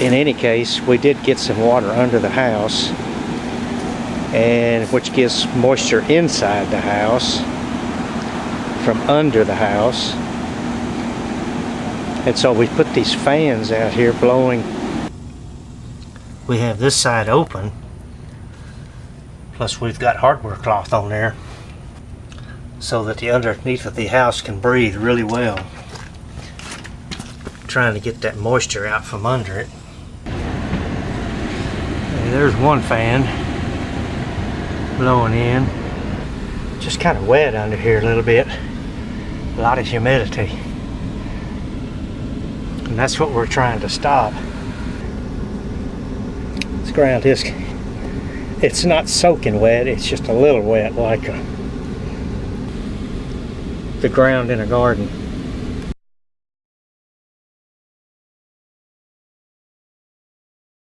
in any case, we did get some water under the house, and which gives moisture inside the house from under the house. And so we put these fans out here blowing. We have this side open, plus we've got hardware cloth on there so that the underneath of the house can breathe really well. Trying to get that moisture out from under it. And there's one fan blowing in. Just kind of wet under here a little bit. A lot of humidity. And that's what we're trying to stop. This ground is, it's not soaking wet, it's just a little wet, like the ground in a garden.